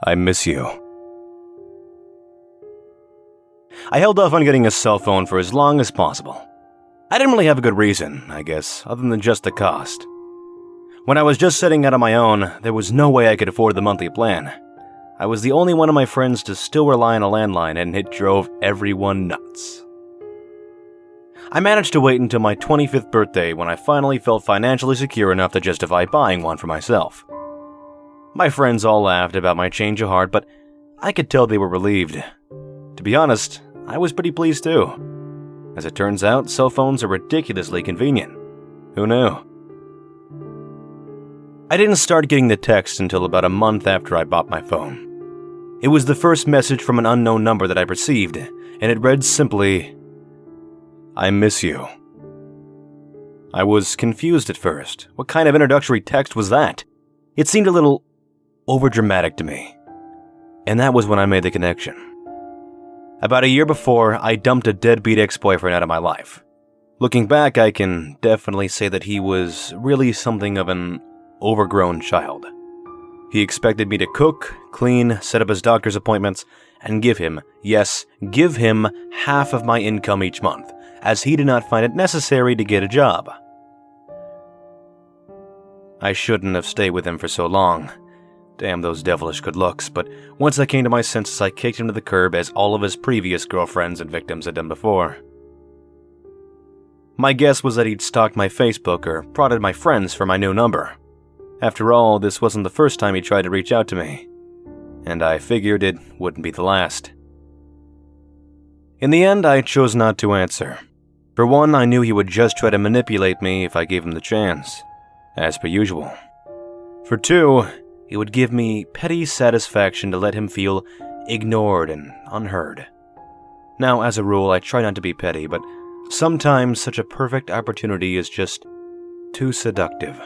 I miss you. I held off on getting a cell phone for as long as possible. I didn't really have a good reason, I guess, other than just the cost. When I was just setting out on my own, there was no way I could afford the monthly plan. I was the only one of my friends to still rely on a landline, and it drove everyone nuts. I managed to wait until my 25th birthday when I finally felt financially secure enough to justify buying one for myself. My friends all laughed about my change of heart, but I could tell they were relieved. To be honest, I was pretty pleased too. As it turns out, cell phones are ridiculously convenient. Who knew? I didn't start getting the text until about a month after I bought my phone. It was the first message from an unknown number that I received, and it read simply, "I miss you." I was confused at first. What kind of introductory text was that? It seemed a little overdramatic to me. And that was when I made the connection. About a year before, I dumped a deadbeat ex-boyfriend out of my life. Looking back, I can definitely say that he was really something of an overgrown child. He expected me to cook, clean, set up his doctor's appointments, and give him half of my income each month, as he did not find it necessary to get a job. I shouldn't have stayed with him for so long. Damn those devilish good looks, but once I came to my senses, I kicked him to the curb as all of his previous girlfriends and victims had done before. My guess was that he'd stalked my Facebook or prodded my friends for my new number. After all, this wasn't the first time he tried to reach out to me, and I figured it wouldn't be the last. In the end, I chose not to answer. For one, I knew he would just try to manipulate me if I gave him the chance, as per usual. For two, it would give me petty satisfaction to let him feel ignored and unheard. Now, as a rule, I try not to be petty, but sometimes such a perfect opportunity is just too seductive.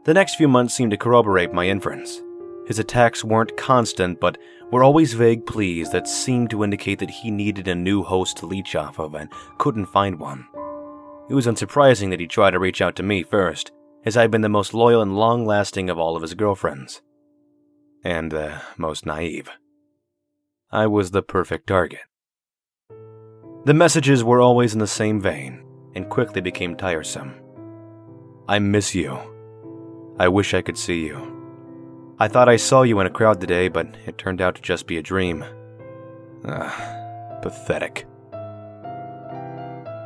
The next few months seemed to corroborate my inference. His attacks weren't constant, but were always vague pleas that seemed to indicate that he needed a new host to leech off of and couldn't find one. It was unsurprising that he tried to reach out to me first, as I'd been the most loyal and long-lasting of all of his girlfriends. And the most naive. I was the perfect target. The messages were always in the same vein, and quickly became tiresome. I miss you. I wish I could see you. I thought I saw you in a crowd today, but it turned out to just be a dream. Pathetic.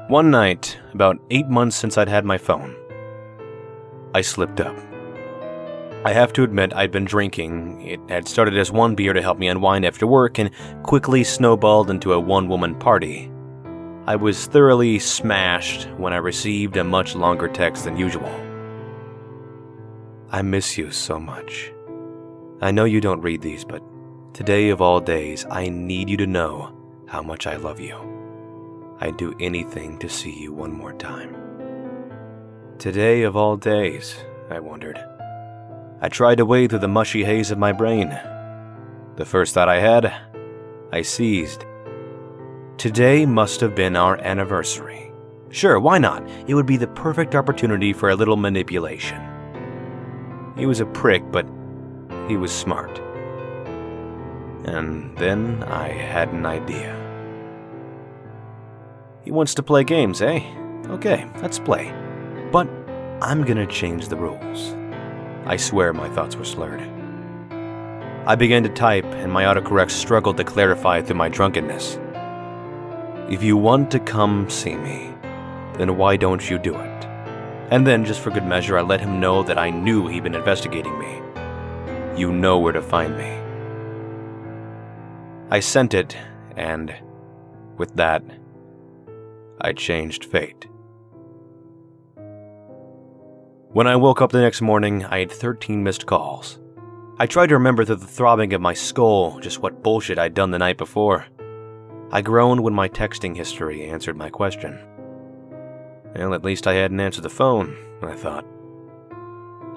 One night, about 8 months since I'd had my phone, I slipped up. I have to admit I'd been drinking. It had started as one beer to help me unwind after work and quickly snowballed into a one-woman party. I was thoroughly smashed when I received a much longer text than usual. I miss you so much. I know you don't read these, but today of all days, I need you to know how much I love you. I'd do anything to see you one more time. Today of all days, I wondered. I tried to wade through the mushy haze of my brain. The first thought I had, I seized. Today must have been our anniversary. Sure, why not? It would be the perfect opportunity for a little manipulation. He was a prick, but he was smart. And then I had an idea. He wants to play games, eh? Okay, let's play. But I'm gonna change the rules. I swear my thoughts were slurred. I began to type, and my autocorrect struggled to clarify through my drunkenness. If you want to come see me, then why don't you do it? And then, just for good measure, I let him know that I knew he'd been investigating me. You know where to find me. I sent it, and with that, I changed fate. When I woke up the next morning, I had 13 missed calls. I tried to remember through the throbbing of my skull just what bullshit I'd done the night before. I groaned when my texting history answered my question. Well, at least I hadn't answered the phone, I thought.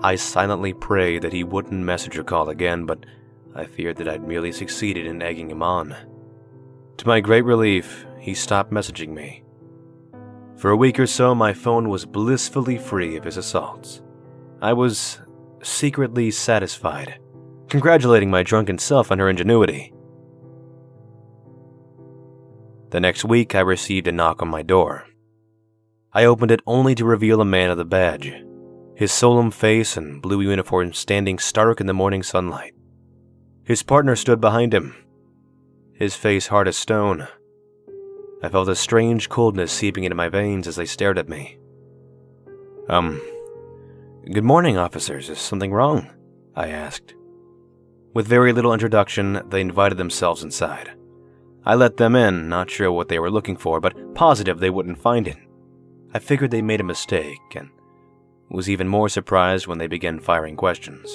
I silently prayed that he wouldn't message or call again, but I feared that I'd merely succeeded in egging him on. To my great relief, he stopped messaging me. For a week or so, my phone was blissfully free of his assaults. I was secretly satisfied congratulating my drunken self on her ingenuity. The next week, I received a knock on my door. I opened it only to reveal a man with a badge, his solemn face and blue uniform standing stark in the morning sunlight. His partner stood behind him, his face hard as stone. I felt a strange coldness seeping into my veins as they stared at me. Good morning, officers. Is something wrong? I asked. With very little introduction, they invited themselves inside. I let them in, not sure what they were looking for, but positive they wouldn't find it. I figured they made a mistake, and was even more surprised when they began firing questions.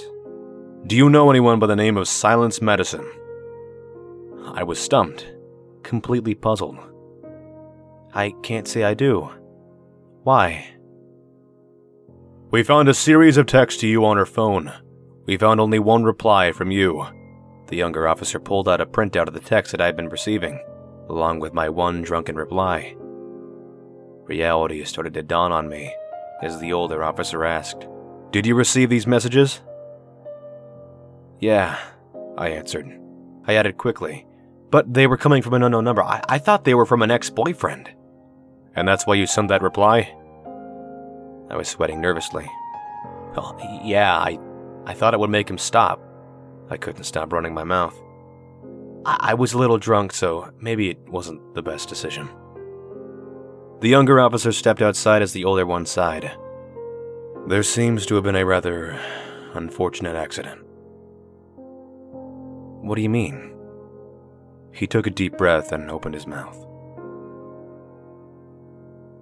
Do you know anyone by the name of Silence Madison? I was stumped, completely puzzled. I can't say I do. Why? We found a series of texts to you on her phone. We found only one reply from you. The younger officer pulled out a printout of the text that I had been receiving, along with my one drunken reply. Reality started to dawn on me as the older officer asked, Did you receive these messages? Yeah, I answered. I added quickly, but they were coming from an unknown number. I thought they were from an ex-boyfriend. And that's why you sent that reply? I was sweating nervously. Oh, yeah, I thought it would make him stop. I couldn't stop running my mouth. I was a little drunk, so maybe it wasn't the best decision. The younger officer stepped outside as the older one sighed. There seems to have been a rather unfortunate accident. What do you mean? He took a deep breath and opened his mouth.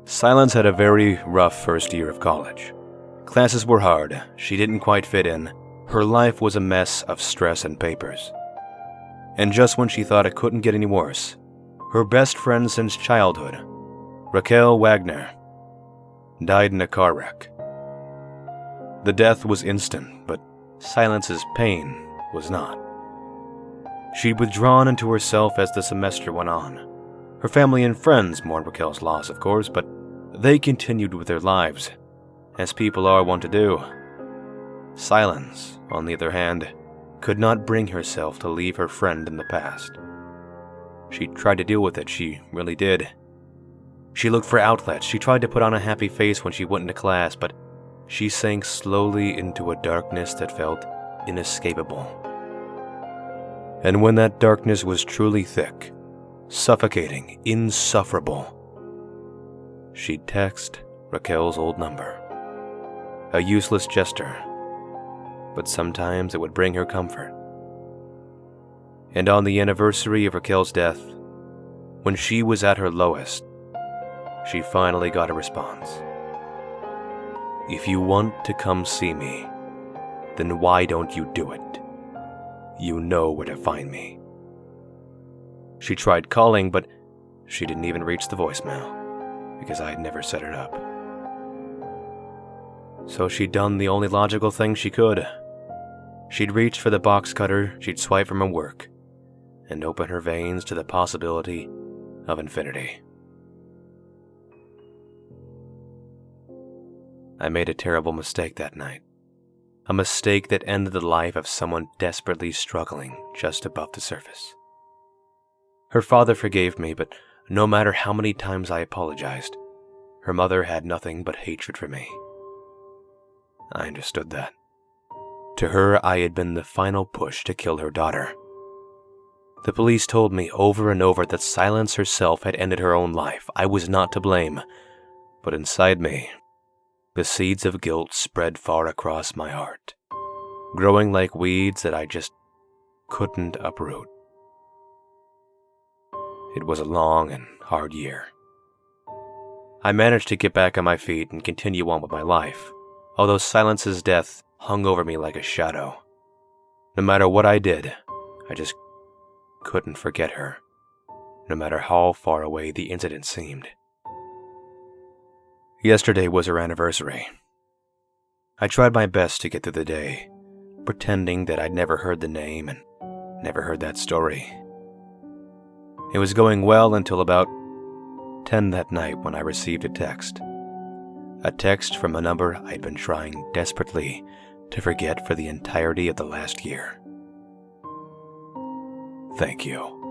Silence had a very rough first year of college. Classes were hard, she didn't quite fit in, her life was a mess of stress and papers. And just when she thought it couldn't get any worse, her best friend since childhood, Raquel Wagner, died in a car wreck. The death was instant, but Silence's pain was not. She'd withdrawn into herself as the semester went on. Her family and friends mourned Raquel's loss, of course, but they continued with their lives, as people are wont to do. Silence, on the other hand, could not bring herself to leave her friend in the past. She tried to deal with it, she really did. She looked for outlets, she tried to put on a happy face when she went into class, but she sank slowly into a darkness that felt inescapable. And when that darkness was truly thick, suffocating, insufferable, she'd text Raquel's old number. A useless gesture, but sometimes it would bring her comfort. And on the anniversary of Raquel's death, when she was at her lowest, she finally got a response. If you want to come see me, then why don't you do it? You know where to find me. She tried calling, but she didn't even reach the voicemail, because I had never set it up. So she'd done the only logical thing she could. She'd reach for the box cutter she'd swipe from her work, and open her veins to the possibility of infinity. I made a terrible mistake that night. A mistake that ended the life of someone desperately struggling just above the surface. Her father forgave me, but no matter how many times I apologized, her mother had nothing but hatred for me. I understood that. To her, I had been the final push to kill her daughter. The police told me over and over that Silence herself had ended her own life. I was not to blame, but inside me, the seeds of guilt spread far across my heart, growing like weeds that I just couldn't uproot. It was a long and hard year. I managed to get back on my feet and continue on with my life, although Silence's death hung over me like a shadow. No matter what I did, I just couldn't forget her, no matter how far away the incident seemed. Yesterday was her anniversary. I tried my best to get through the day, pretending that I'd never heard the name and never heard that story. It was going well until about 10 that night when I received a text. A text from a number I'd been trying desperately to forget for the entirety of the last year. Thank you.